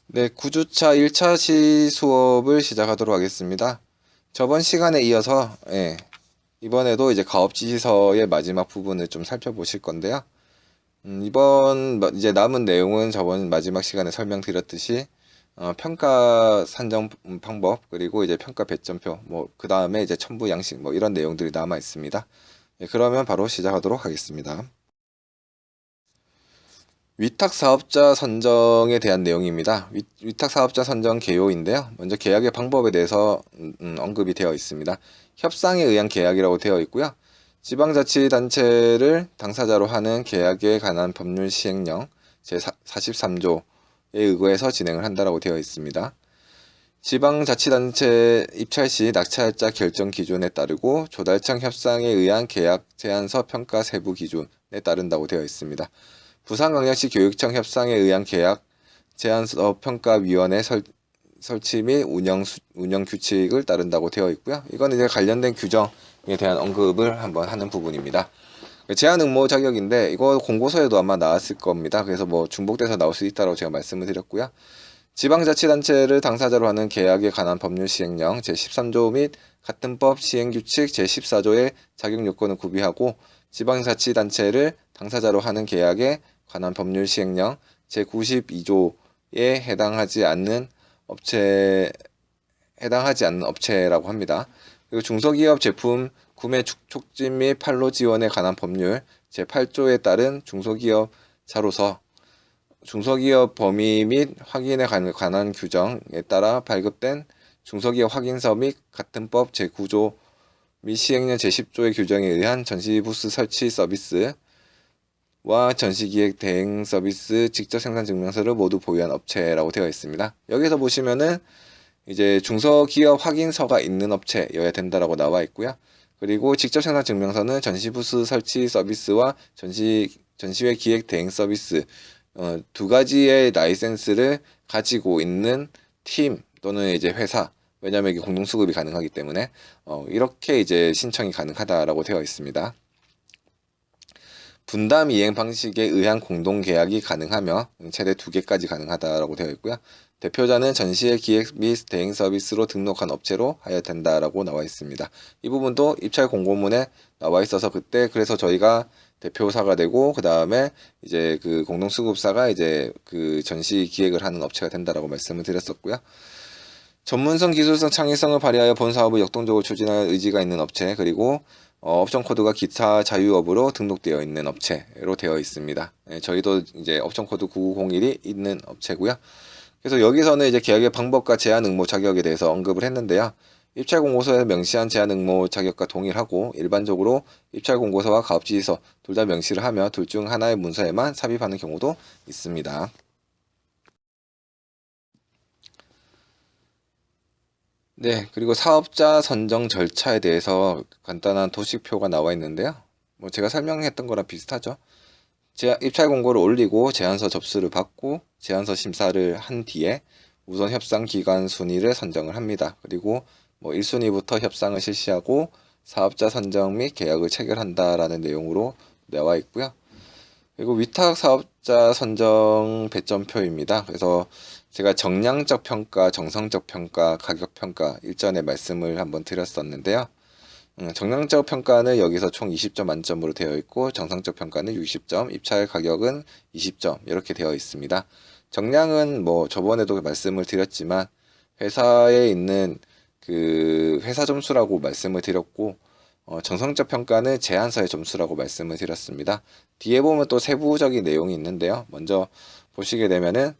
네, 9주차 1차 시 수업을 시작하도록 하겠습니다. 저번 시간에 이어서 이번에도 이제 가업지시서의 마지막 부분을 좀 살펴보실 건데요. 이번 이제 남은 내용은 저번 마지막 시간에 설명드렸듯이 평가 산정 방법, 그리고 이제 평가 배점표, 뭐 그 다음에 이제 첨부 양식, 뭐 이런 내용들이 남아 있습니다. 그러면 바로 시작하도록 하겠습니다. 위탁 사업자 선정에 대한 내용입니다. 위탁 사업자 선정 개요인데요. 먼저 계약의 방법에 대해서 언급이 되어 있습니다. 협상에 의한 계약이라고 되어 있고요. 지방자치단체를 당사자로 하는 계약에 관한 법률 시행령 제43조에 의거해서 진행을 한다라고 되어 있습니다. 지방자치단체 입찰 시 낙찰자 결정 기준에 따르고 조달청 협상에 의한 계약 제안서 평가 세부 기준에 따른다고 되어 있습니다. 부산광역시 교육청 협상에 의한 계약 제안서 평가위원회 설치 및 운영 규칙을 따른다고 되어 있고요. 이건 이제 관련된 규정에 대한 언급을 한번 하는 부분입니다. 제한 응모 자격인데 이거 공고서에도 아마 나왔을 겁니다. 그래서 뭐 중복돼서 나올 수 있다고 제가 말씀을 드렸고요. 지방자치단체를 당사자로 하는 계약에 관한 법률 시행령 제13조 및 같은 법 시행규칙 제14조의 자격 요건을 구비하고 지방자치단체를 당사자로 하는 계약에 관한 법률 시행령 제92조에 해당하지 않는 업체라고 합니다. 그리고 중소기업 제품 구매 촉진 및 판로 지원에 관한 법률 제8조에 따른 중소기업자로서 중소기업 범위 및 확인에 관한 규정에 따라 발급된 중소기업 확인서 및 같은 법 제9조 및 시행령 제10조의 규정에 의한 전시부스 설치 서비스와 전시기획 대행 서비스 직접 생산 증명서를 모두 보유한 업체라고 되어 있습니다. 여기서 보시면은 이제 중소기업 확인서가 있는 업체여야 된다라고 나와 있고요. 그리고 직접 생산 증명서는 전시부스 설치 서비스와 전시회 기획 대행 서비스 두 가지의 라이센스를 가지고 있는 팀 또는 이제 회사, 왜냐하면 이게 공동 수급이 가능하기 때문에 이렇게 이제 신청이 가능하다라고 되어 있습니다. 분담 이행 방식에 의한 공동 계약이 가능하며 최대 2개까지 가능하다라고 되어 있고요. 대표자는 전시회 기획 및 대행 서비스로 등록한 업체로 하여야 된다라고 나와 있습니다. 이 부분도 입찰 공고문에 나와 있어서 그때 그래서 저희가 대표사가 되고 그 다음에 이제 그 공동수급사가 이제 그 전시 기획을 하는 업체가 된다라고 말씀을 드렸었고요. 전문성, 기술성, 창의성을 발휘하여 본 사업을 역동적으로 추진할 의지가 있는 업체, 그리고 업종 코드가 기타 자유업으로 등록되어 있는 업체로 되어 있습니다. 저희도 이제 업종 코드 9901이 있는 업체고요. 그래서 여기서는 이제 계약의 방법과 제한 응모 자격에 대해서 언급을 했는데요. 입찰 공고서에 명시한 제한 응모 자격과 동일하고 일반적으로 입찰 공고서와 가업지시서 둘 다 명시를 하며 둘 중 하나의 문서에만 삽입하는 경우도 있습니다. 네, 그리고 사업자 선정 절차에 대해서 간단한 도식표가 나와 있는데요. 뭐 제가 설명했던 거랑 비슷하죠. 입찰 공고를 올리고 제안서 접수를 받고 제안서 심사를 한 뒤에 우선 협상 기간 순위를 선정을 합니다. 그리고 뭐 1순위부터 협상을 실시하고 사업자 선정 및 계약을 체결한다라는 내용으로 나와 있고요. 그리고 위탁 사업자 선정 배점표입니다. 그래서 제가 정량적 평가, 정성적 평가, 가격 평가 일전에 말씀을 한번 드렸었는데요. 정량적 평가는 여기서 총 20점 만점으로 되어 있고 정성적 평가는 60점, 입찰 가격은 20점 이렇게 되어 있습니다. 정량은 뭐 저번에도 말씀을 드렸지만 회사에 있는 그 회사 점수라고 말씀을 드렸고 정성적 평가는 제안서의 점수라고 말씀을 드렸습니다. 뒤에 보면 또 세부적인 내용이 있는데요. 먼저 보시게 되면은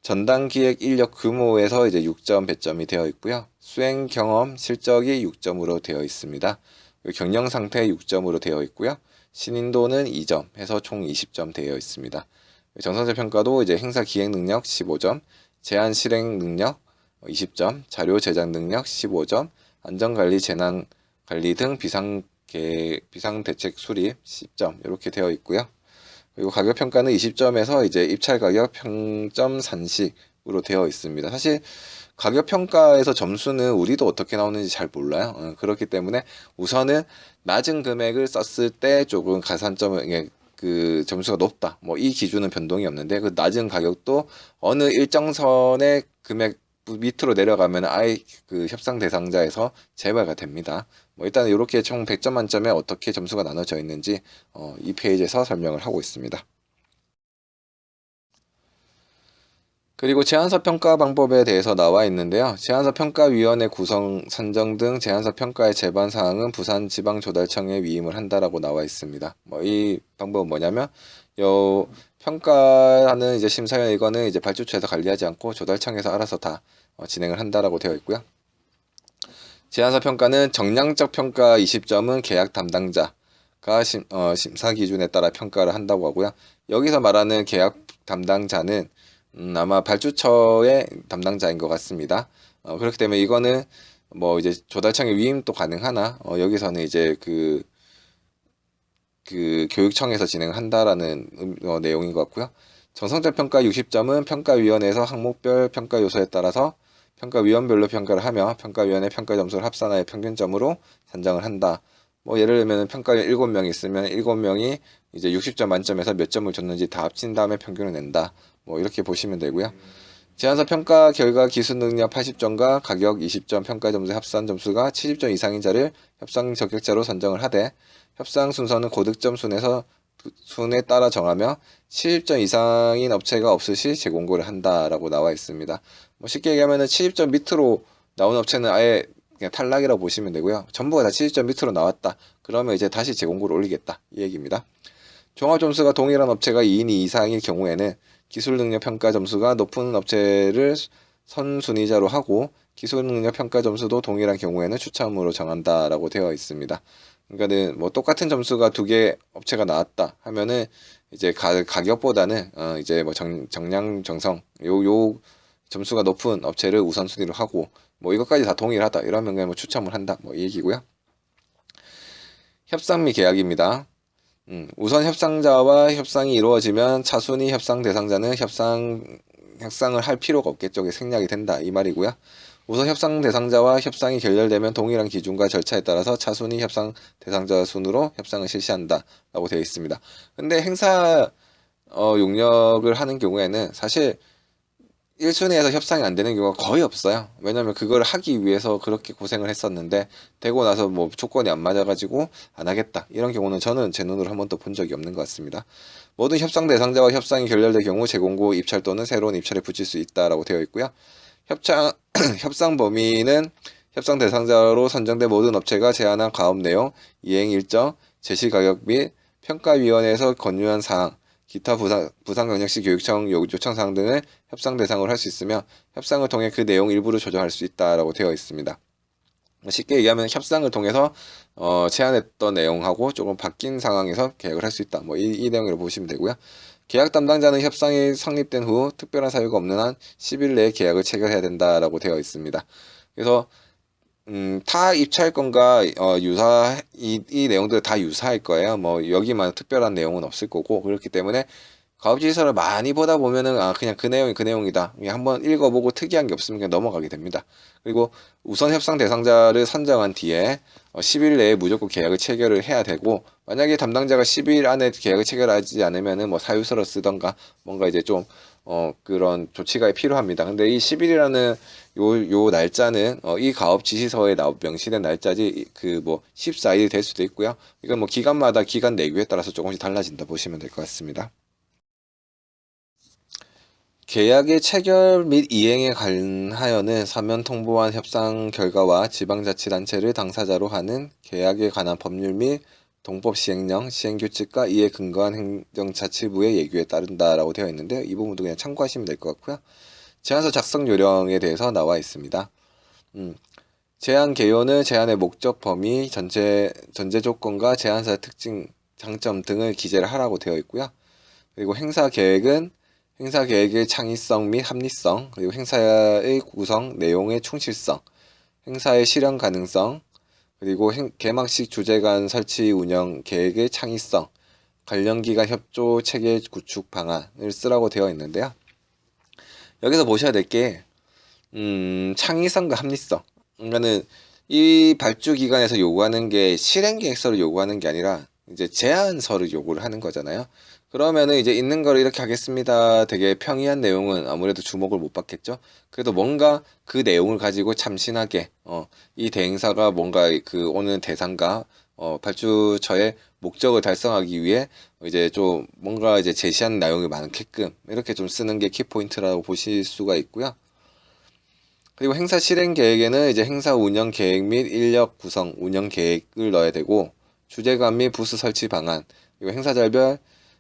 전담 기획 인력 규모에서 이제 6점 배점이 되어 있고요. 수행 경험 실적이 6점으로 되어 있습니다. 경영 상태 6점으로 되어 있고요. 신인도는 2점 해서 총 20점 되어 있습니다. 정성적 평가도 이제 행사 기획 능력 15점, 제안 실행 능력 20점, 자료 제작 능력 15점, 안전관리 재난 관리 등 비상대책 수립 10점 이렇게 되어 있고요. 그리고 가격 평가는 20점에서 이제 입찰 가격 평점 산식으로 되어 있습니다. 사실 가격 평가에서 점수는 우리도 어떻게 나오는지 잘 몰라요. 그렇기 때문에 우선은 낮은 금액을 썼을 때 조금 가산점을 그 점수가 높다. 뭐 이 기준은 변동이 없는데 그 낮은 가격도 어느 일정선의 금액 밑으로 내려가면 아예 그 협상 대상자에서 제외가 됩니다. 뭐 일단 이렇게 총 100점 만점에 어떻게 점수가 나눠져 있는지 이 페이지에서 설명을 하고 있습니다. 그리고 제안서 평가 방법에 대해서 나와 있는데요. 제안서 평가위원회 구성, 선정 등 제안서 평가의 제반 사항은 부산지방조달청에 위임을 한다라고 나와 있습니다. 뭐 이 방법은 뭐냐면 요 평가하는 이제 심사위원 이거는 이제 발주처에서 관리하지 않고 조달청에서 알아서 다 진행을 한다라고 되어 있고요. 제안서 평가는 정량적 평가 20점은 계약 담당자가 심사 기준에 따라 평가를 한다고 하고요. 여기서 말하는 계약 담당자는 아마 발주처의 담당자인 것 같습니다. 그렇기 때문에 이거는 뭐 이제 조달청의 위임도 가능하나 여기서는 이제 그 교육청에서 진행한다라는 내용인 것 같고요. 정성적 평가 60점은 평가위원회에서 항목별 평가 요소에 따라서 평가위원별로 평가를 하며 평가위원회 평가 점수를 합산하여 평균점으로 산정을 한다. 뭐 예를 들면 평가위원 7명이 있으면 7명이 이제 60점 만점에서 몇 점을 줬는지 다 합친 다음에 평균을 낸다. 뭐 이렇게 보시면 되고요. 제안서 평가 결과 기술 능력 80점과 가격 20점 평가 점수 합산 점수가 70점 이상인 자를 협상 적격자로 선정을 하되 협상 순서는 고득점 순에 따라 정하며 70점 이상인 업체가 없을 시 재공고를 한다라고 나와 있습니다. 뭐 쉽게 얘기하면은 70점 밑으로 나온 업체는 아예 그냥 탈락이라고 보시면 되고요. 전부가 다 70점 밑으로 나왔다. 그러면 이제 다시 재공고를 올리겠다. 이 얘기입니다. 종합 점수가 동일한 업체가 2인 이상일 경우에는 기술 능력 평가 점수가 높은 업체를 선순위자로 하고 기술 능력 평가 점수도 동일한 경우에는 추첨으로 정한다라고 되어 있습니다. 그러니까는 뭐 똑같은 점수가 두 개 업체가 나왔다 하면은 이제 가격보다는 이제 뭐 정량 정성 요 점수가 높은 업체를 우선순위로 하고 뭐 이것까지 다 동일하다 이러면 그냥 뭐 추첨을 한다 뭐 이 얘기고요. 협상 및 계약입니다. 우선 협상자와 협상이 이루어지면 차순위 협상 대상자는 협상을 할 필요가 없겠죠. 이게 생략이 된다 이 말이고요. 우선 협상 대상자와 협상이 결렬되면 동일한 기준과 절차에 따라서 차순위 협상 대상자 순으로 협상을 실시한다 라고 되어 있습니다. 근데 행사 용역을 하는 경우에는 사실 1순위에서 협상이 안 되는 경우가 거의 없어요. 왜냐면 그걸 하기 위해서 그렇게 고생을 했었는데 되고 나서 뭐 조건이 안 맞아가지고 안 하겠다 이런 경우는 저는 제 눈으로 한 번도 본 적이 없는 것 같습니다. 모든 협상 대상자와 협상이 결렬될 경우 재공고 입찰 또는 새로운 입찰에 붙일 수 있다라고 되어 있고요. 협상 범위는 협상 대상자로 선정된 모든 업체가 제안한 가업 내용, 이행 일정, 제시 가격 및 평가위원회에서 권유한 사항, 기타 부산광역시 교육청 요청 사항 등을 협상 대상으로 할 수 있으며 협상을 통해 그 내용 일부를 조정할 수 있다라고 되어 있습니다. 쉽게 얘기하면 협상을 통해서 제안했던 내용하고 조금 바뀐 상황에서 계약을 할 수 있다. 뭐 이 내용으로 보시면 되고요. 계약 담당자는 협상이 성립된 후 특별한 사유가 없는 한 10일 내에 계약을 체결해야 된다라고 되어 있습니다. 그래서 타 입찰권과 이 내용들 다 유사할 거예요. 뭐 여기만 특별한 내용은 없을 거고 그렇기 때문에 가업지시서를 많이 보다 보면은 그냥 그 내용이 그 내용이다. 그냥 한번 읽어보고 특이한 게 없으면 그냥 넘어가게 됩니다. 그리고 우선 협상 대상자를 선정한 뒤에 10일 내에 무조건 계약을 체결을 해야 되고 만약에 담당자가 10일 안에 계약을 체결하지 않으면은 뭐 사유서를 쓰던가 뭔가 이제 좀 그런 조치가 필요합니다. 근데 이 10일이라는 요 날짜는 이 가업 지시서에 명시된 날짜지 그 뭐 14일 될 수도 있고요. 이건 뭐 기간마다 기간 내규에 따라서 조금씩 달라진다 보시면 될 것 같습니다. 계약의 체결 및 이행에 관하여는 서면 통보한 협상 결과와 지방자치단체를 당사자로 하는 계약에 관한 법률 및 동법 시행령, 시행규칙과 이에 근거한 행정자치부의 예규에 따른다라고 되어 있는데요. 이 부분도 그냥 참고하시면 될 것 같고요. 제안서 작성 요령에 대해서 나와 있습니다. 제안 개요는 제안의 목적, 범위, 전제 조건과 제안서의 특징, 장점 등을 기재를 하라고 되어 있고요. 그리고 행사 계획은 행사 계획의 창의성 및 합리성, 그리고 행사의 구성, 내용의 충실성, 행사의 실현 가능성, 그리고 개막식 주재관 설치 운영 계획의 창의성, 관련기관 협조 체계 구축 방안을 쓰라고 되어 있는데요. 여기서 보셔야 될 게 창의성과 합리성. 그러니까는 이 발주 기관에서 요구하는 게 실행 계획서를 요구하는 게 아니라 이제 제안서를 요구를 하는 거잖아요. 그러면은 이제 있는 거를 이렇게 하겠습니다. 되게 평이한 내용은 아무래도 주목을 못 받겠죠. 그래도 뭔가 그 내용을 가지고 참신하게 이 대행사가 뭔가 그 오는 대상과 발주처의 목적을 달성하기 위해 이제 좀 뭔가 이제 제시한 내용이 많게끔 이렇게 좀 쓰는 게 키포인트라고 보실 수가 있고요. 그리고 행사 실행 계획에는 이제 행사 운영 계획 및 인력 구성, 운영 계획을 넣어야 되고, 주제관 및 부스 설치 방안, 그리고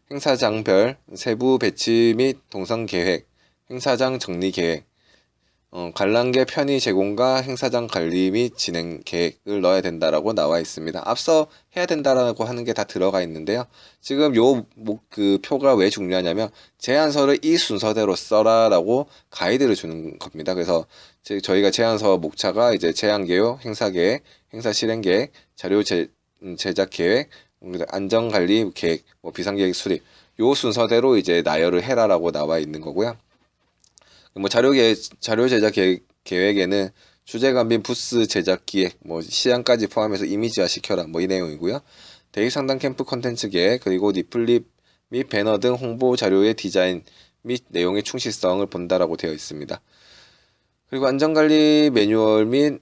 행사장별 세부 배치 및 동선 계획, 행사장 정리 계획, 관람객 편의 제공과 행사장 관리 및 진행 계획을 넣어야 된다라고 나와 있습니다. 앞서 해야 된다라고 하는 게 다 들어가 있는데요. 지금 그 표가 왜 중요하냐면 제안서를 이 순서대로 써라라고 가이드를 주는 겁니다. 그래서 저희가 제안서 목차가 이제 제안 계획, 행사 계획, 행사 실행 계획, 자료 제작 계획, 안전 관리 계획, 비상계획 수립 요 순서대로 이제 나열을 해라라고 나와 있는 거고요. 자료 제작 계획에는 주제감 및 부스 제작 기획, 시안까지 포함해서 이미지화 시켜라, 이 내용이고요. 대익 상담 캠프 콘텐츠 계획, 그리고 리플릿 및 배너 등 홍보 자료의 디자인 및 내용의 충실성을 본다라고 되어 있습니다. 그리고 안전관리 매뉴얼 및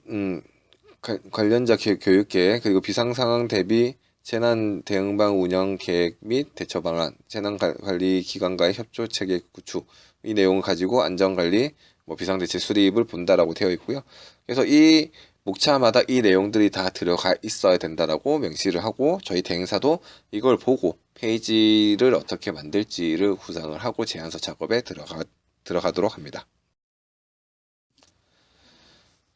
관련자 교육 계획, 그리고 비상 상황 대비 재난 대응방 운영 계획 및 대처 방안, 재난 관리 기관과의 협조 체계 구축, 이 내용을 가지고 안전관리, 비상대책 수립을 본다라고 되어 있고요. 그래서 이 목차마다 이 내용들이 다 들어가 있어야 된다라고 명시를 하고, 저희 대행사도 이걸 보고 페이지를 어떻게 만들지를 구상을 하고 제안서 작업에 들어가도록 합니다.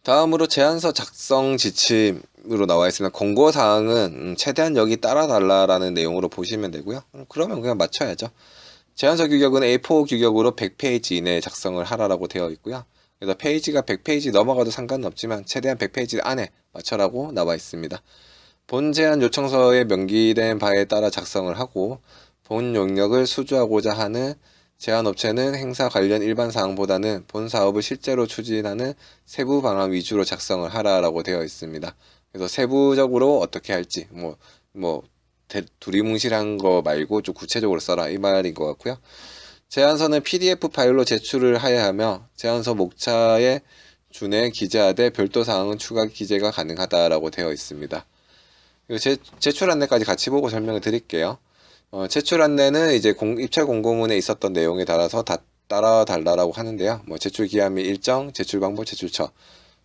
다음으로 제안서 작성 지침으로 나와 있습니다. 권고사항은 최대한 여기 따라달라라는 내용으로 보시면 되고요. 그러면 그냥 맞춰야죠. 제안서 규격은 A4 규격으로 100페이지 이내에 작성을 하라고 되어 있고요. 그래서 페이지가 100페이지 넘어가도 상관은 없지만 최대한 100페이지 안에 맞춰라고 나와 있습니다. 본 제안 요청서에 명기된 바에 따라 작성을 하고, 본 용역을 수주하고자 하는 제안업체는 행사 관련 일반 사항보다는 본 사업을 실제로 추진하는 세부 방안 위주로 작성을 하라고 되어 있습니다. 그래서 세부적으로 어떻게 할지, 두리뭉실한 거 말고 좀 구체적으로 써라, 이 말인 것 같고요. 제안서는 PDF 파일로 제출을 해야 하며, 제안서 목차에 준해 기재하되 별도 사항은 추가 기재가 가능하다라고 되어 있습니다. 제출 안내까지 같이 보고 설명을 드릴게요. 제출 안내는 이제 입찰 공고문에 있었던 내용에 따라서 다 따라 달라고 하는데요. 제출 기한 및 일정, 제출 방법, 제출처.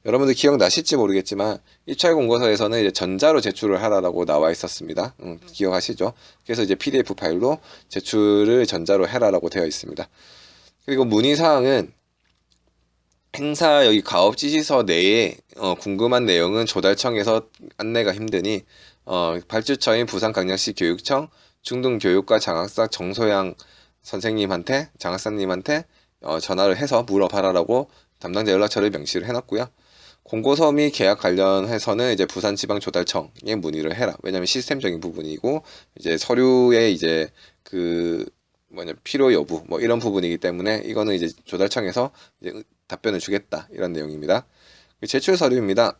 여러분들 기억나실지 모르겠지만 입찰 공고서에서는 이제 전자로 제출을 하라고 나와 있었습니다. 기억하시죠? 그래서 이제 PDF 파일로 제출을 전자로 해라라고 되어 있습니다. 그리고 문의사항은 행사 여기 가업 지시서 내에 궁금한 내용은 조달청에서 안내가 힘드니 발주처인 부산광역시 교육청 중등교육과 장학사 정소양 장학사님한테 전화를 해서 물어봐라라고 담당자 연락처를 명시를 해놨고요. 공고서 및 계약 관련해서는 이제 부산지방조달청에 문의를 해라. 왜냐면 시스템적인 부분이고 이제 서류에 이제 필요 여부 이런 부분이기 때문에 이거는 이제 조달청에서 이제 답변을 주겠다, 이런 내용입니다. 제출 서류입니다.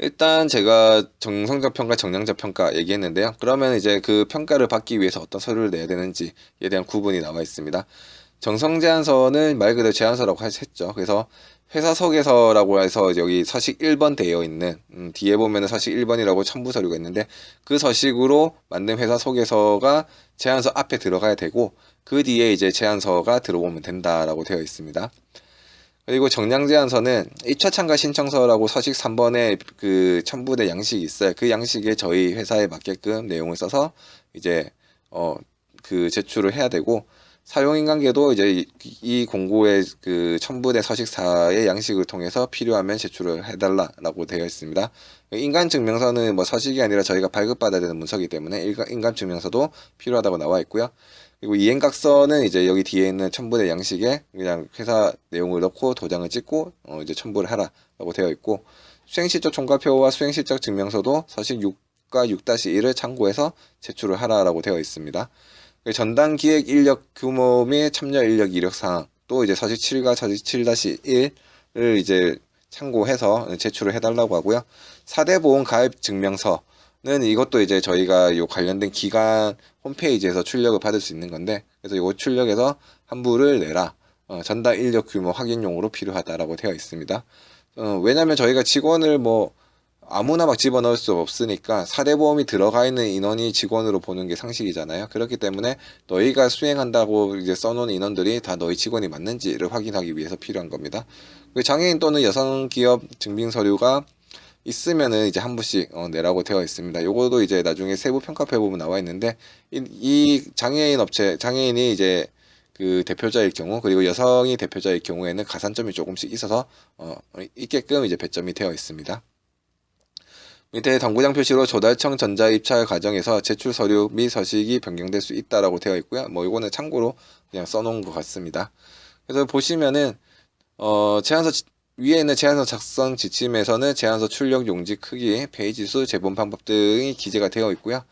일단 제가 정성적 평가, 정량적 평가 얘기했는데요. 그러면 이제 그 평가를 받기 위해서 어떤 서류를 내야 되는지에 대한 구분이 나와 있습니다. 정성 제안서는 말 그대로 제안서라고 했죠. 그래서 회사 소개서라고 해서 여기 서식 1번 되어 있는 뒤에 보면은 서식 1번이라고 첨부 서류가 있는데, 그 서식으로 만든 회사 소개서가 제안서 앞에 들어가야 되고, 그 뒤에 이제 제안서가 들어오면 된다라고 되어 있습니다. 그리고 정량 제안서는 입찰 참가 신청서라고 서식 3번에 그 첨부된 양식이 있어요. 그 양식에 저희 회사에 맞게끔 내용을 써서 이제 제출을 해야 되고, 사용인관계도 이제 이 공고에 그 첨부된 서식사의 양식을 통해서 필요하면 제출을 해달라고 되어 있습니다. 인감증명서는 서식이 아니라 저희가 발급받아야 되는 문서이기 때문에 인감증명서도 필요하다고 나와 있고요. 그리고 이행각서는 이제 여기 뒤에 있는 첨부된 양식에 그냥 회사 내용을 넣고 도장을 찍고 이제 첨부를 하라고 되어 있고, 수행실적 총괄표와 수행실적 증명서도 서식 6과 6-1을 참고해서 제출을 하라고 되어 있습니다. 전담 기획 인력 규모 및 참여 인력 이력 사항, 또 이제 서식 7과 서식 7-1을 이제 참고해서 제출을 해달라고 하고요. 4대 보험 가입 증명서, 이것도 이제 저희가 요 관련된 기관 홈페이지에서 출력을 받을 수 있는 건데, 그래서 요 출력에서 환불을 내라. 전달 인력 규모 확인용으로 필요하다라고 되어 있습니다. 왜냐면 저희가 직원을 뭐 아무나 막 집어넣을 수 없으니까 4대 보험이 들어가 있는 인원이 직원으로 보는 게 상식이잖아요. 그렇기 때문에 너희가 수행한다고 이제 써놓은 인원들이 다 너희 직원이 맞는지를 확인하기 위해서 필요한 겁니다. 장애인 또는 여성 기업 증빙 서류가 있으면은 이제 한 부씩 내라고 되어 있습니다. 요거도 이제 나중에 세부 평가표에 보면 나와 있는데, 이 장애인 업체, 장애인이 이제 그 대표자일 경우, 그리고 여성이 대표자일 경우에는 가산점이 조금씩 있어서 있게끔 이제 배점이 되어 있습니다. 밑에 당구장 표시로 조달청 전자 입찰 과정에서 제출 서류 및 서식이 변경될 수 있다라고 되어 있고요. 뭐 이거는 참고로 그냥 써놓은 것 같습니다. 그래서 보시면은 제안서 위에 있는 제안서 작성 지침에서는 제안서 출력 용지 크기, 페이지 수, 제본 방법 등이 기재가 되어 있고요.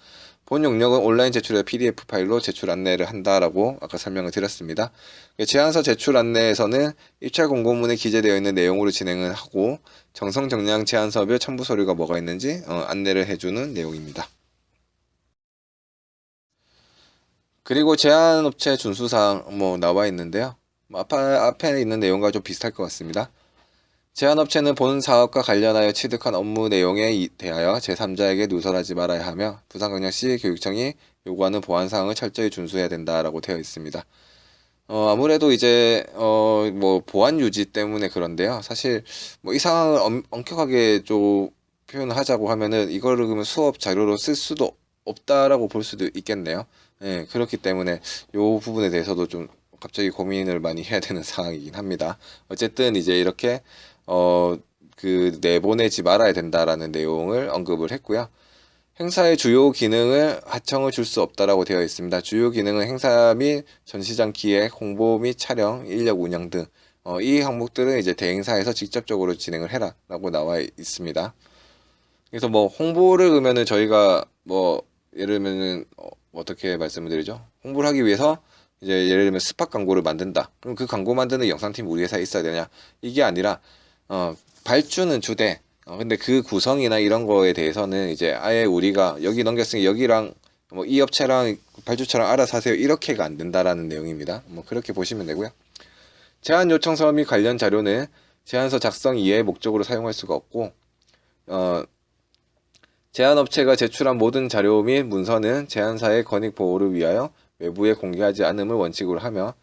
본 용역은 온라인 제출에 PDF 파일로 제출 안내를 한다라고 아까 설명을 드렸습니다. 제안서 제출 안내에서는 입찰 공고문에 기재되어 있는 내용으로 진행을 하고, 정성정량 제안서별 첨부 서류가 뭐가 있는지 안내를 해주는 내용입니다. 그리고 제안업체 준수사항 뭐 나와 있는데요. 앞에 있는 내용과 좀 비슷할 것 같습니다. 제안업체는 본 사업과 관련하여 취득한 업무 내용에 대하여 제3자에게 누설하지 말아야 하며, 부산광역시 교육청이 요구하는 보안사항을 철저히 준수해야 된다라고 되어 있습니다. 아무래도 이제 뭐 보안 유지 때문에 그런데요. 사실 뭐 이 상황을 엄격하게 좀 표현을 하자고 하면은 이거를 그러면 수업 자료로 쓸 수도 없다라고 볼 수도 있겠네요. 예, 그렇기 때문에 요 부분에 대해서도 좀 갑자기 고민을 많이 해야 되는 상황이긴 합니다. 어쨌든 이제 이렇게 내보내지 말아야 된다라는 내용을 언급을 했고요. 행사의 주요 기능을 하청을 줄 수 없다라고 되어 있습니다. 주요 기능은 행사 및 전시장 기획, 홍보 및 촬영, 인력 운영 등 이 항목들은 이제 대행사에서 직접적으로 진행을 해라라고 나와 있습니다. 그래서 뭐 홍보를 그러면은 저희가 뭐 예를 들면은 어떻게 말씀을 드리죠? 홍보를 하기 위해서 이제 예를 들면 스팟 광고를 만든다. 그럼 그 광고 만드는 영상팀 우리 회사에 있어야 되냐? 이게 아니라 발주는 주되 근데 그 구성이나 이런 거에 대해서는 이제 아예 우리가 여기 넘겼으니 여기랑 뭐 이 업체랑 발주처랑 알아서 하세요, 이렇게가 안 된다라는 내용입니다. 뭐 그렇게 보시면 되고요. 제안 요청서 및 관련 자료는 제안서 작성 이외의 목적으로 사용할 수가 없고, 제안업체가 제출한 모든 자료 및 문서는 제안사의 권익 보호를 위하여 외부에 공개하지 않음을 원칙으로 하며,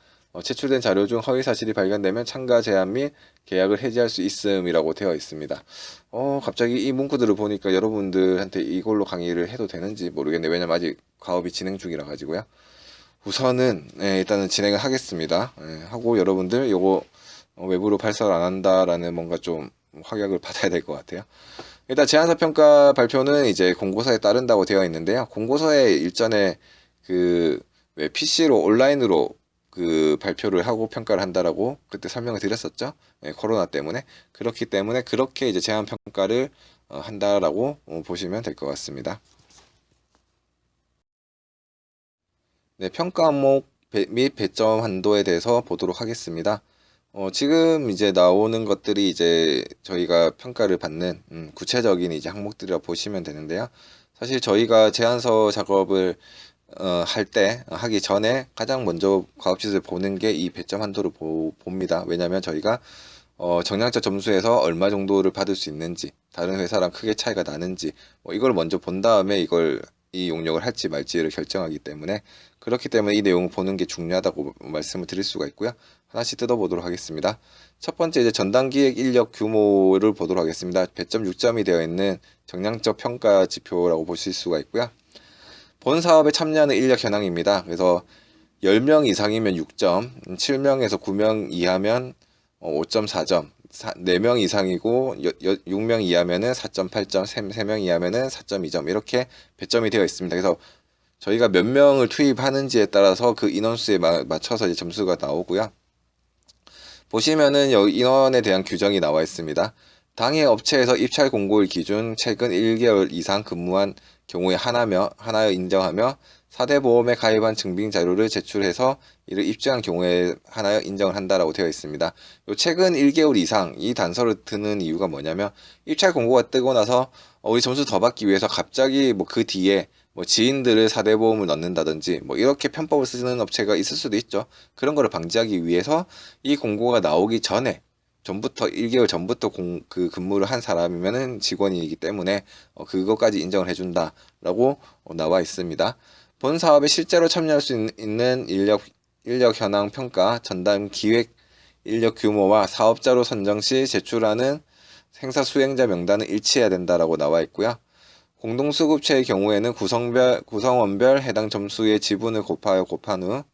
제출된 자료 중 허위 사실이 발견되면 참가 제한 및 계약을 해지할 수 있음이라고 되어 있습니다. 갑자기 이 문구들을 보니까 여러분들한테 이걸로 강의를 해도 되는지 모르겠네요. 왜냐면 아직 과업이 진행 중이라 가지고요. 우선은 일단은 진행을 하겠습니다. 하고 여러분들 요거 외부로 발설 안 한다라는 뭔가 좀 확약을 받아야 될 것 같아요. 일단 제안서 평가 발표는 이제 공고서에 따른다고 되어 있는데요. 공고서에 일전에 왜 PC로 온라인으로 발표를 하고 평가를 한다라고 그때 설명을 드렸었죠. 코로나 때문에. 그렇기 때문에 그렇게 이제 제안 평가를 한다라고 보시면 될 것 같습니다. 네, 평가 항목 및 배점 한도에 대해서 보도록 하겠습니다. 지금 이제 나오는 것들이 이제 저희가 평가를 받는 구체적인 이제 항목들이라 보시면 되는데요. 사실 저희가 제안서 작업을 하기 전에 가장 먼저 과업짓을 보는 게 이 배점 한도를 봅니다. 왜냐하면 저희가 정량적 점수에서 얼마 정도를 받을 수 있는지, 다른 회사랑 크게 차이가 나는지 이걸 먼저 본 다음에 이 용역을 할지 말지를 결정하기 때문에, 그렇기 때문에 이 내용을 보는 게 중요하다고 말씀을 드릴 수가 있고요. 하나씩 뜯어보도록 하겠습니다. 첫 번째 이제 전담기획 인력 규모를 보도록 하겠습니다. 배점 6점이 되어 있는 정량적 평가 지표라고 보실 수가 있고요. 본 사업에 참여하는 인력 현황입니다. 그래서 10명 이상이면 6점, 7명에서 9명 이하면 5.4점, 4명 이상이고 6명 이하면은 4.8점, 3명 이하면은 4.2점, 이렇게 배점이 되어 있습니다. 그래서 저희가 몇 명을 투입하는지에 따라서 그 인원수에 맞춰서 이제 점수가 나오고요. 보시면은 여기 인원에 대한 규정이 나와 있습니다. 당해 업체에서 입찰 공고일 기준 최근 1개월 이상 근무한 경우에 하나여 인정하며 4대 보험에 가입한 증빙 자료를 제출해서 이를 입증한 경우에 하나여 인정을 한다라고 되어 있습니다. 요 최근 1개월 이상 이 단서를 드는 이유가 뭐냐면, 입찰 공고가 뜨고 나서 우리 점수 더 받기 위해서 갑자기 뭐 그 뒤에 뭐 지인들을 4대 보험을 넣는다든지 뭐 이렇게 편법을 쓰는 업체가 있을 수도 있죠. 그런 거를 방지하기 위해서 이 공고가 나오기 전에 전부터 1개월 전부터 그 근무를 한 사람이면은 직원이기 때문에 그것까지 인정을 해준다라고 나와 있습니다. 본 사업에 실제로 참여할 수 있는 인력 현황 평가, 전담 기획 인력 규모와 사업자로 선정 시 제출하는 행사 수행자 명단은 일치해야 된다라고 나와 있고요. 공동수급체의 경우에는 구성원별 해당 점수의 지분을 곱한 후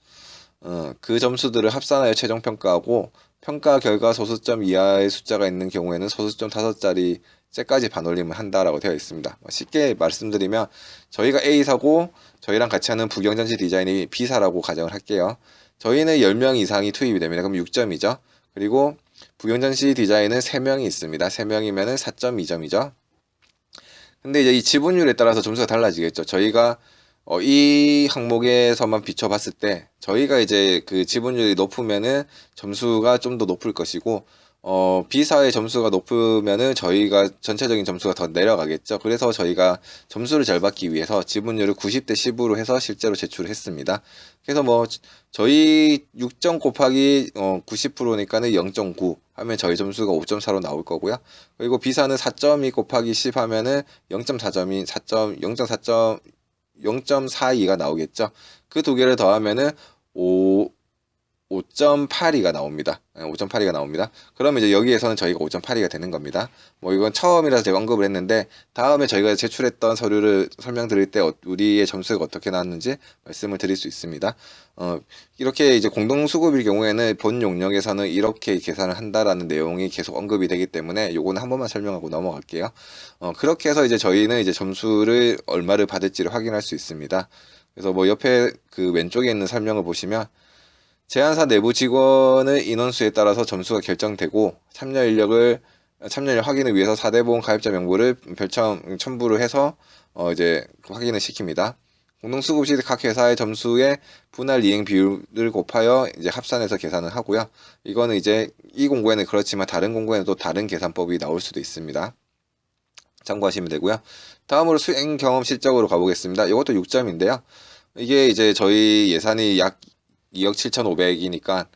그 점수들을 합산하여 최종 평가하고 평가 결과 소수점 이하의 숫자가 있는 경우에는 소수점 5자리째까지 반올림을 한다라고 되어 있습니다. 쉽게 말씀드리면 저희가 A사고 저희랑 같이 하는 부경전시 디자인이 B사라고 가정을 할게요. 저희는 10명 이상이 투입이 됩니다. 그럼 6점이죠. 그리고 부경전시 디자인은 3명이 있습니다. 3명이면은 4.2점이죠. 근데 이제 이 지분율에 따라서 점수가 달라지겠죠. 저희가 이 항목에서만 비춰봤을 때 저희가 이제 그 지분율이 높으면은 점수가 좀 더 높을 것이고 B사의 점수가 높으면은 저희가 전체적인 점수가 더 내려가겠죠. 그래서 저희가 점수를 잘 받기 위해서 지분율을 90대 10으로 해서 실제로 제출을 했습니다. 그래서 뭐 저희 6점 곱하기 90%니까는 0.9 하면 저희 점수가 5.4로 나올 거고요. 그리고 B사는 4.2 곱하기 10 하면은 0.4점이 0.42가 나오겠죠. 그 두 개를 더하면은 5.82가 나옵니다. 5.82가 나옵니다. 그러면 이제 여기에서는 저희가 5.82가 되는 겁니다. 뭐 이건 처음이라서 제가 언급을 했는데 다음에 저희가 제출했던 서류를 설명드릴 때 우리의 점수가 어떻게 나왔는지 말씀을 드릴 수 있습니다. 이렇게 이제 공동수급일 경우에는 본 용역에서는 이렇게 계산을 한다라는 내용이 계속 언급이 되기 때문에 요거는 한 번만 설명하고 넘어갈게요. 그렇게 해서 이제 저희는 이제 점수를 얼마를 받을지를 확인할 수 있습니다. 그래서 뭐 옆에 그 왼쪽에 있는 설명을 보시면 제안사 내부 직원의 인원수에 따라서 점수가 결정되고 참여 인력 확인을 위해서 4대 보험 가입자 명부를 첨부를 해서 이제 확인을 시킵니다. 공동수급 시 각 회사의 점수의 분할 이행 비율을 곱하여 이제 합산해서 계산을 하고요. 이거는 이제 이 공고에는 그렇지만 다른 공고에는 또 다른 계산법이 나올 수도 있습니다. 참고하시면 되고요. 다음으로 수행 경험 실적으로 가보겠습니다. 이것도 6점인데요. 이게 이제 저희 예산이 약 2억 7,500이니까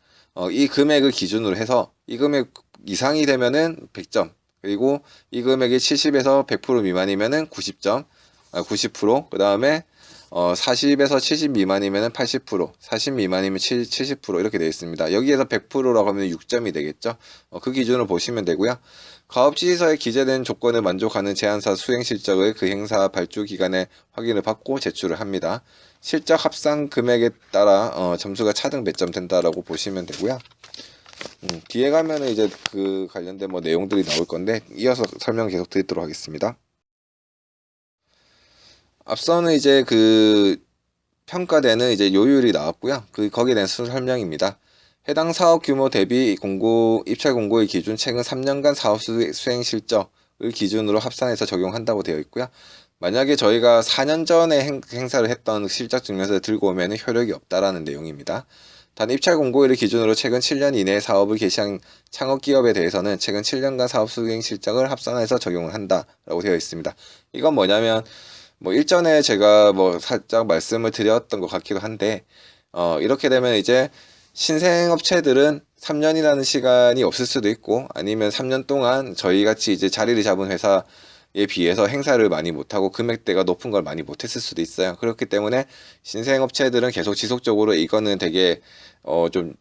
이 금액을 기준으로 해서 이 금액 이상이 되면은 100점, 그리고 이 금액이 70에서 100% 미만이면은 90점, 90%, 그 다음에 40에서 70 미만이면은 80%, 40 미만이면 70% 이렇게 되어 있습니다. 여기에서 100%라고 하면 6점이 되겠죠. 그 기준으로 보시면 되고요. 가업지시서에 기재된 조건을 만족하는 제안사 수행 실적을 그 행사 발주 기간에 확인을 받고 제출을 합니다. 실적 합산 금액에 따라 점수가 차등 몇 점 된다라고 보시면 되고요. 뒤에 가면은 이제 그 관련된 뭐 내용들이 나올 건데 이어서 설명 계속 드리도록 하겠습니다. 앞서는 이제 그 평가되는 이제 요율이 나왔고요. 거기에 대한 설명입니다. 해당 사업 규모 대비 입찰 공고의 기준 최근 3년간 사업 수행 실적을 기준으로 합산해서 적용한다고 되어 있고요. 만약에 저희가 4년 전에 행사를 했던 실적 증명서를 들고 오면 효력이 없다라는 내용입니다. 단 입찰 공고일을 기준으로 최근 7년 이내에 사업을 개시한 창업기업에 대해서는 최근 7년간 사업 수행 실적을 합산해서 적용을 한다라고 되어 있습니다. 이건 뭐냐면 뭐 일전에 제가 뭐 살짝 말씀을 드렸던 것 같기도 한데 이렇게 되면 이제 신생업체들은 3년이라는 시간이 없을 수도 있고 아니면 3년 동안 저희 같이 이제 자리를 잡은 회사에 비해서 행사를 많이 못하고 금액대가 높은 걸 많이 못했을 수도 있어요. 그렇기 때문에 신생업체들은 계속 지속적으로 이거는 되게 좀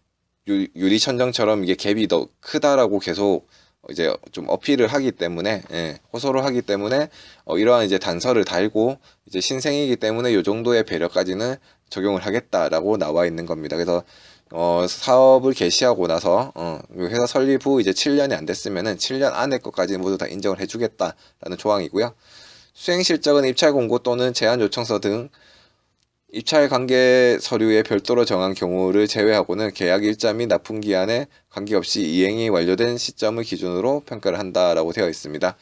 유리천정처럼 이게 갭이 더 크다라고 계속 이제 좀 어필을 하기 때문에 호소를 하기 때문에 이러한 이제 단서를 달고 이제 신생이기 때문에 이 정도의 배려까지는 적용을 하겠다라고 나와 있는 겁니다. 그래서 사업을 개시하고 나서 회사 설립 후 이제 7년이 안 됐으면은 7년 안에 것까지 모두 다 인정을 해주겠다라는 조항이고요. 수행 실적은 입찰 공고 또는 제안 요청서 등 입찰 관계 서류에 별도로 정한 경우를 제외하고는 계약 일자 및 납품 기한에 관계없이 이행이 완료된 시점을 기준으로 평가를 한다라고 되어 있습니다.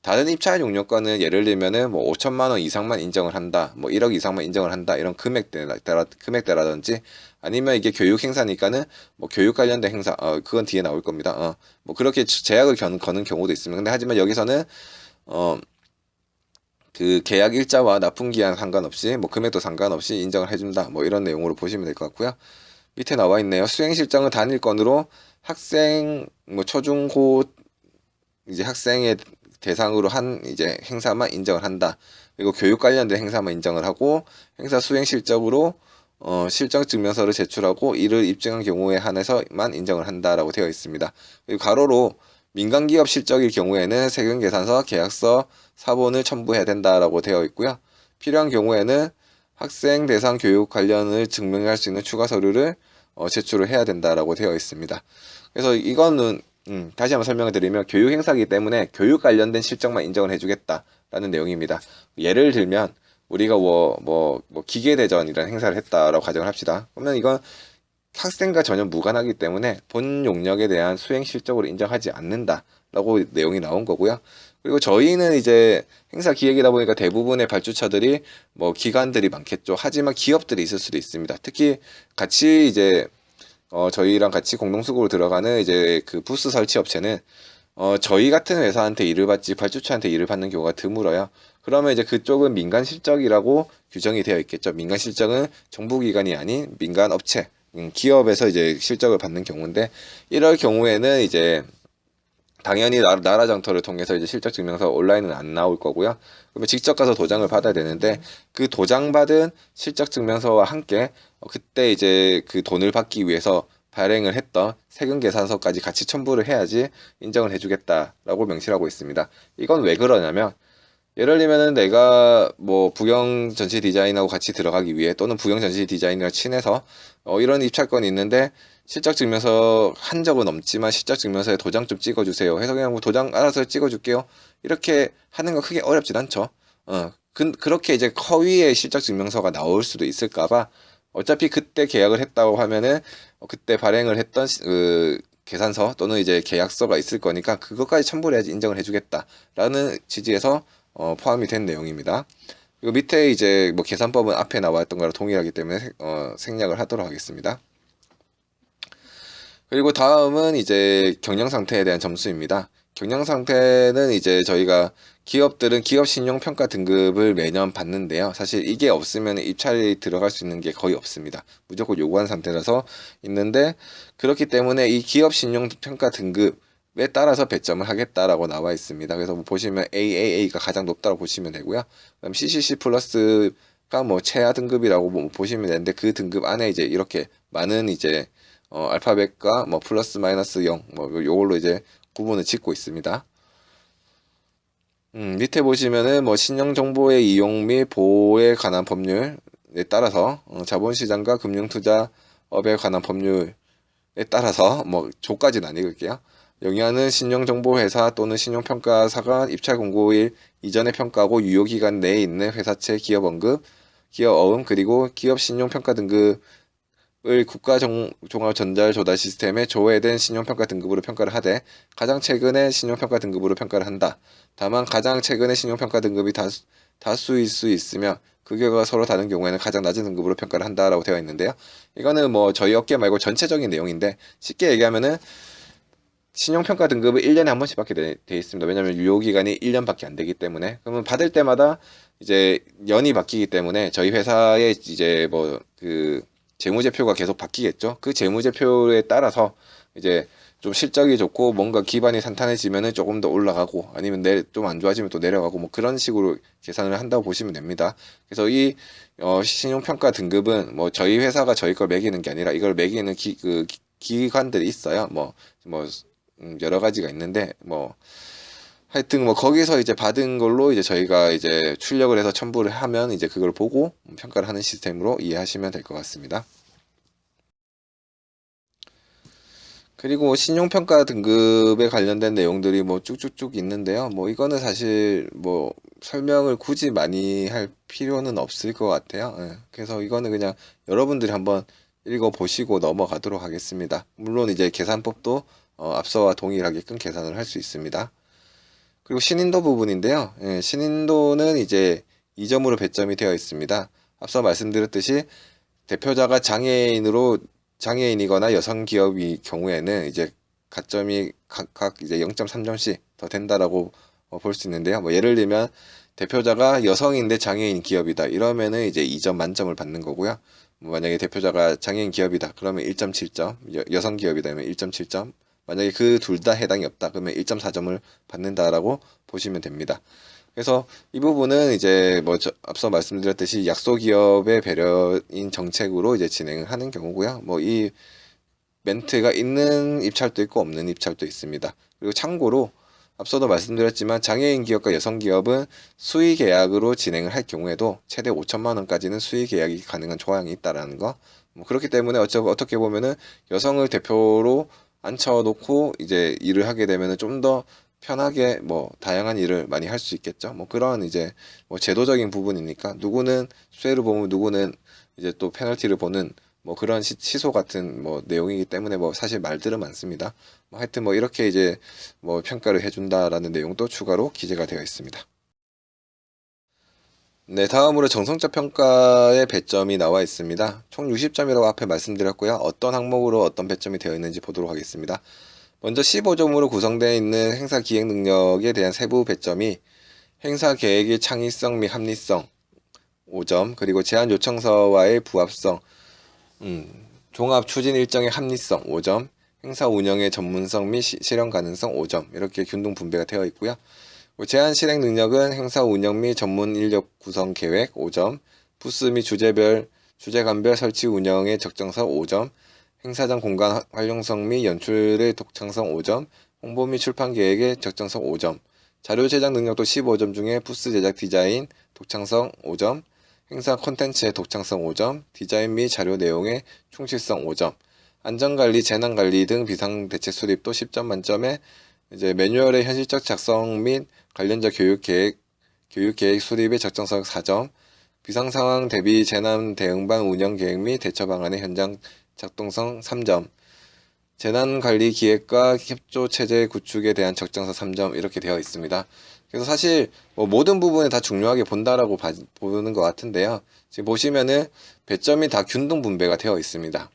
다른 입찰 용역과는 예를 들면은 뭐 5천만 원 이상만 인정을 한다, 뭐 1억 이상만 인정을 한다 이런 금액대라든지 아니면 이게 교육 행사니까는 뭐 교육 관련된 행사, 그건 뒤에 나올 겁니다. 뭐 그렇게 제약을 거는 경우도 있습니다. 근데 하지만 여기서는 그 계약 일자와 납품 기한 상관없이 뭐 금액도 상관없이 인정을 해준다. 뭐 이런 내용으로 보시면 될 것 같고요. 밑에 나와 있네요. 수행 실적은 단일 건으로 학생 뭐 초중고 이제 학생의 대상으로 한 이제 행사만 인정을 한다. 그리고 교육 관련된 행사만 인정을 하고 행사 수행 실적으로 실적 증명서를 제출하고 이를 입증한 경우에 한해서만 인정을 한다라고 되어 있습니다. 그리고 가로로 민간기업 실적일 경우에는 세금계산서, 계약서, 사본을 첨부해야 된다라고 되어 있고요. 필요한 경우에는 학생 대상 교육 관련을 증명할 수 있는 추가 서류를 제출을 해야 된다라고 되어 있습니다. 그래서 이거는 다시 한번 설명을 드리면 교육 행사이기 때문에 교육 관련된 실적만 인정을 해주겠다라는 내용입니다. 예를 들면 우리가 뭐 기계대전이라는 행사를 했다라고 가정을 합시다. 그러면 이건 학생과 전혀 무관하기 때문에 본 용역에 대한 수행 실적으로 인정하지 않는다라고 내용이 나온 거고요. 그리고 저희는 이제 행사 기획이다 보니까 대부분의 발주처들이 뭐 기관들이 많겠죠. 하지만 기업들이 있을 수도 있습니다. 특히 같이 이제 저희랑 같이 공동수고로 들어가는 이제 그 부스 설치 업체는 저희 같은 회사한테 일을 받지 발주처한테 일을 받는 경우가 드물어요. 그러면 이제 그쪽은 민간 실적이라고 규정이 되어 있겠죠. 민간 실적은 정부기관이 아닌 민간 업체, 기업에서 이제 실적을 받는 경우인데 이럴 경우에는 이제 당연히 나라 장터를 통해서 이제 실적 증명서 온라인은 안 나올 거고요. 그러면 직접 가서 도장을 받아야 되는데 그 도장받은 실적 증명서와 함께 그때 이제 그 돈을 받기 위해서 발행을 했던 세금 계산서까지 같이 첨부를 해야지 인정을 해주겠다라고 명시를 하고 있습니다. 이건 왜 그러냐면 예를 들면은 내가 뭐 부경 전시 디자인하고 같이 들어가기 위해 또는 부경 전시 디자인이랑 친해서 이런 입찰권이 있는데 실적 증명서 한 적은 없지만 실적 증명서에 도장 좀 찍어주세요 해서 그냥 뭐 도장 알아서 찍어줄게요 이렇게 하는 건 크게 어렵진 않죠. 그렇게 이제 허위의 실적 증명서가 나올 수도 있을까봐 어차피 그때 계약을 했다고 하면은 그때 발행을 했던 그 계산서 또는 이제 계약서가 있을 거니까 그것까지 첨부를 해야지 인정을 해주겠다라는 취지에서 포함이 된 내용입니다. 그리고 밑에 이제 뭐 계산법은 앞에 나왔던 거랑 동일하기 때문에 생략을 하도록 하겠습니다. 그리고 다음은 이제 경영 상태에 대한 점수입니다. 경영 상태는 이제 저희가 기업들은 기업 신용 평가 등급을 매년 받는데요. 사실 이게 없으면 입찰이 들어갈 수 있는 게 거의 없습니다. 무조건 요구한 상태라서 있는데 그렇기 때문에 이 기업 신용 평가 등급에 따라서 배점을 하겠다라고 나와 있습니다. 그래서 뭐 보시면 AAA가 가장 높다고 보시면 되고요. 그럼 CCC 플러스가 뭐 최하 등급이라고 뭐 보시면 되는데 그 등급 안에 이제 이렇게 많은 이제 알파벳과 뭐 플러스 마이너스 0 뭐 요걸로 이제 구분을 짓고 있습니다. 밑에 보시면은 뭐 신용 정보의 이용 및 보호에 관한 법률에 따라서 자본시장과 금융투자업에 관한 법률에 따라서 뭐 조까지는 안 읽을게요. 영위하는 신용정보회사 또는 신용평가사가 입찰 공고일 이전에 평가하고 유효기간 내에 있는 회사채 기업 언급, 기업 어음 그리고 기업 신용평가 등급 을 국가종합전자조달 시스템에 조회된 신용평가 등급으로 평가를 하되 가장 최근의 신용평가 등급으로 평가를 한다. 다만 가장 최근의 신용평가 등급이 다수일 수 있으며 그 결과가 서로 다른 경우에는 가장 낮은 등급으로 평가를 한다라고 되어 있는데요. 이거는 뭐 저희 업계 말고 전체적인 내용인데 쉽게 얘기하면은 신용평가 등급은 1년에 한 번씩 받게 돼 있습니다. 왜냐하면 유효기간이 1년밖에 안 되기 때문에 그러면 받을 때마다 이제 연이 바뀌기 때문에 저희 회사의 이제 뭐 그 재무제표가 계속 바뀌겠죠. 그 재무제표에 따라서 이제 좀 실적이 좋고 뭔가 기반이 탄탄해지면은 조금 더 올라가고 아니면 좀 안 좋아지면 또 내려가고 뭐 그런 식으로 계산을 한다고 보시면 됩니다. 그래서 이 신용평가 등급은 뭐 저희 회사가 저희 걸 매기는 게 아니라 이걸 매기는 기관들이 있어요. 뭐 여러 가지가 있는데 뭐 하여튼 뭐 거기서 이제 받은 걸로 이제 저희가 이제 출력을 해서 첨부를 하면 이제 그걸 보고 평가를 하는 시스템으로 이해하시면 될 것 같습니다. 그리고 신용평가 등급에 관련된 내용들이 뭐 쭉쭉쭉 있는데요. 뭐 이거는 사실 뭐 설명을 굳이 많이 할 필요는 없을 것 같아요. 예. 그래서 이거는 그냥 여러분들이 한번 읽어보시고 넘어가도록 하겠습니다. 물론 이제 계산법도 앞서와 동일하게끔 계산을 할 수 있습니다. 그리고 신인도 부분인데요. 예, 신인도는 이제 2점으로 배점이 되어 있습니다. 앞서 말씀드렸듯이 대표자가 장애인이거나 여성 기업이 경우에는 이제 가점이 각각 이제 0.3점씩 더 된다라고 볼 수 있는데요. 뭐 예를 들면 대표자가 여성인데 장애인 기업이다. 이러면은 이제 2점 만점을 받는 거고요. 뭐 만약에 대표자가 장애인 기업이다. 그러면 1.7점, 여성 기업이다. 그러면 1.7점. 만약에 그 둘 다 해당이 없다. 그러면 1.4점을 받는다라고 보시면 됩니다. 그래서 이 부분은 이제 뭐 앞서 말씀드렸듯이 약소기업의 배려인 정책으로 이제 진행을 하는 경우고요. 뭐 이 멘트가 있는 입찰도 있고 없는 입찰도 있습니다. 그리고 참고로 앞서도 말씀드렸지만 장애인 기업과 여성 기업은 수의 계약으로 진행을 할 경우에도 최대 5천만 원까지는 수의 계약이 가능한 조항이 있다라는 거. 뭐 그렇기 때문에 어떻게 보면은 여성을 대표로 앉혀놓고 이제 일을 하게 되면은 좀 더 편하게 뭐 다양한 일을 많이 할 수 있겠죠. 뭐 그런 이제 뭐 제도적인 부분이니까 누구는 수혜를 보면 누구는 이제 또 페널티를 보는 뭐 그런 시소 같은 뭐 내용이기 때문에 뭐 사실 말들은 많습니다. 뭐 하여튼 뭐 이렇게 이제 뭐 평가를 해준다라는 내용도 추가로 기재가 되어 있습니다. 네, 다음으로 정성적 평가의 배점이 나와 있습니다. 총 60점이라고 앞에 말씀드렸고요. 어떤 항목으로 어떤 배점이 되어 있는지 보도록 하겠습니다. 먼저 15점으로 구성되어 있는 행사 기획 능력에 대한 세부 배점이 행사 계획의 창의성 및 합리성 5점, 그리고 제안 요청서와의 부합성, 종합 추진 일정의 합리성 5점, 행사 운영의 전문성 및 실현 가능성 5점, 이렇게 균등 분배가 되어 있고요. 제안 실행 능력은 행사 운영 및 전문 인력 구성 계획 5점, 부스 및 주제간별 설치 운영의 적정성 5점, 행사장 공간 활용성 및 연출의 독창성 5점, 홍보 및 출판 계획의 적정성 5점, 자료 제작 능력도 15점 중에 부스 제작 디자인 독창성 5점, 행사 콘텐츠의 독창성 5점, 디자인 및 자료 내용의 충실성 5점, 안전관리, 재난관리 등 비상대책 수립도 10점 만점에 이제 매뉴얼의 현실적 작성 및 관련자 교육계획 수립의 적정성 4점, 비상상황 대비 재난 대응반 운영 계획 및 대처 방안의 현장 작동성 3점, 재난관리 기획과 협조체제 구축에 대한 적정성 3점 이렇게 되어 있습니다. 그래서 사실 뭐 모든 부분을 다 중요하게 본다라고 보는 것 같은데요. 지금 보시면은 배점이 다 균등 분배가 되어 있습니다.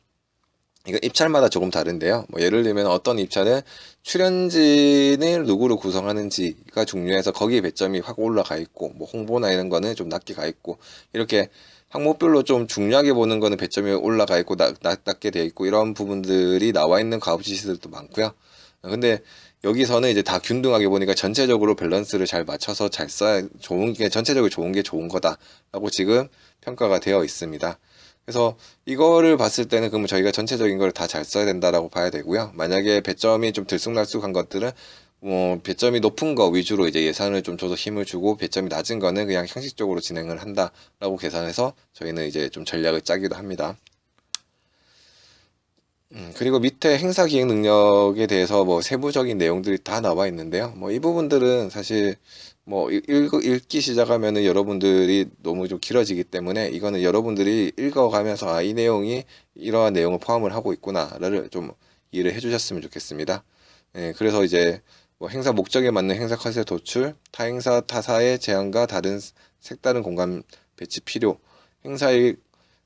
이거 입찰마다 조금 다른데요. 뭐 예를 들면 어떤 입찰은 출연진을 누구로 구성하는지가 중요해서 거기에 배점이 확 올라가 있고, 뭐 홍보나 이런 거는 좀 낮게 가 있고, 이렇게 항목별로 좀 중요하게 보는 거는 배점이 올라가 있고 낮게 되어 있고, 이런 부분들이 나와 있는 가업 지시들도 많고요. 근데 여기서는 이제 다 균등하게 보니까 전체적으로 밸런스를 잘 맞춰서 잘 써야 좋은 게, 전체적으로 좋은 게 좋은 거다라고 지금 평가가 되어 있습니다. 그래서 이거를 봤을 때는 그러면 저희가 전체적인 걸 다 잘 써야 된다라고 봐야 되고요. 만약에 배점이 좀 들쑥날쑥한 것들은 뭐 배점이 높은 거 위주로 이제 예산을 좀 줘서 힘을 주고, 배점이 낮은 거는 그냥 형식적으로 진행을 한다라고 계산해서 저희는 이제 좀 전략을 짜기도 합니다. 그리고 밑에 행사 기획 능력에 대해서 뭐 세부적인 내용들이 다 나와 있는데요. 뭐 이 부분들은 사실 뭐 읽기 시작하면은 여러분들이 너무 좀 길어지기 때문에 이거는 여러분들이 읽어가면서 아, 이 내용이 이러한 내용을 포함을 하고 있구나를 좀 이해를 해주셨으면 좋겠습니다. 예, 그래서 이제 뭐 행사 목적에 맞는 행사 컨셉 도출, 타행사 타사의 제한과 다른 색다른 공간 배치 필요, 행사의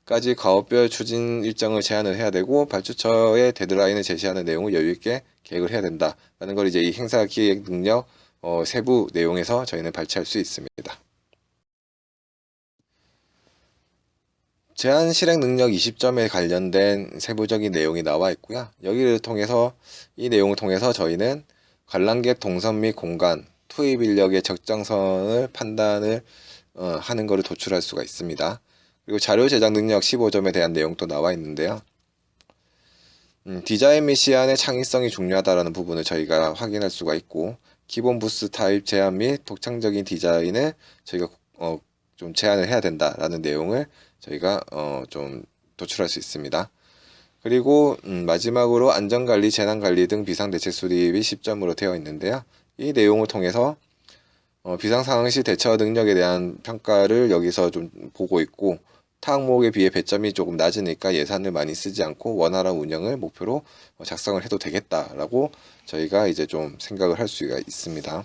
까지 가업별 추진 일정을 제안을 해야 되고, 발주처에 데드라인을 제시하는 내용을 여유 있게 계획을 해야 된다라는 걸 이제 이 행사 기획 능력 세부 내용에서 저희는 발췌할 수 있습니다. 제안 실행 능력 20점에 관련된 세부적인 내용이 나와 있고요. 여기를 통해서 이 내용을 통해서 저희는 관람객 동선 및 공간, 투입 인력의 적정성을 판단을 하는 것을 도출할 수가 있습니다. 그리고 자료 제작 능력 15점에 대한 내용도 나와 있는데요. 디자인 및 시안의 창의성이 중요하다라는 부분을 저희가 확인할 수가 있고, 기본 부스 타입 제안 및 독창적인 디자인을 저희가 좀 제안을 해야 된다라는 내용을 저희가 좀 도출할 수 있습니다. 그리고 마지막으로 안전관리, 재난관리 등 비상대책 수립이 10점으로 되어 있는데요. 이 내용을 통해서 비상상황 시 대처 능력에 대한 평가를 여기서 좀 보고 있고, 타 항목에 비해 배점이 조금 낮으니까 예산을 많이 쓰지 않고 원활한 운영을 목표로 작성을 해도 되겠다라고 저희가 이제 좀 생각을 할 수가 있습니다.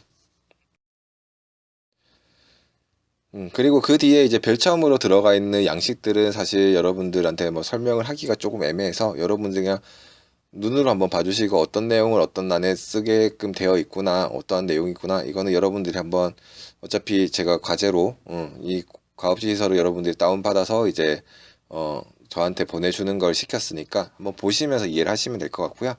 그리고 그 뒤에 이제 별첨으로 들어가 있는 양식들은 사실 여러분들한테 뭐 설명을 하기가 조금 애매해서 여러분들 그냥 눈으로 한번 봐주시고 어떤 내용을 어떤 난에 쓰게끔 되어 있구나, 어떠한 내용이구나, 이거는 여러분들이 한번 어차피 제가 과제로 이 가업지 시설을 여러분들이 다운받아서 이제 저한테 보내주는 걸 시켰으니까 한번 보시면서 이해를 하시면 될 것 같고요.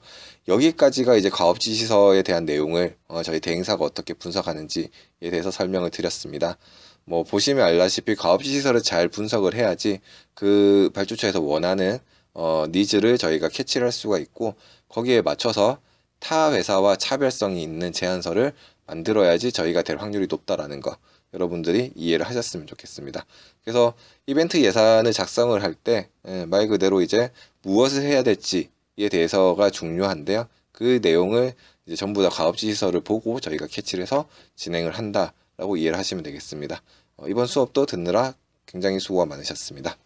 여기까지가 이제 가업지 시설에 대한 내용을 저희 대행사가 어떻게 분석하는지에 대해서 설명을 드렸습니다. 뭐 보시면 알다시피 가업지 시설을 잘 분석을 해야지 그 발주처에서 원하는 니즈를 저희가 캐치를 할 수가 있고, 거기에 맞춰서 타 회사와 차별성이 있는 제안서를 만들어야지 저희가 될 확률이 높다라는 거 여러분들이 이해를 하셨으면 좋겠습니다. 그래서 이벤트 예산을 작성을 할 때 말 그대로 이제 무엇을 해야 될지에 대해서가 중요한데요. 그 내용을 이제 전부 다 가업지 시설을 보고 저희가 캐치를 해서 진행을 한다라고 이해를 하시면 되겠습니다. 이번 수업도 듣느라 굉장히 수고가 많으셨습니다.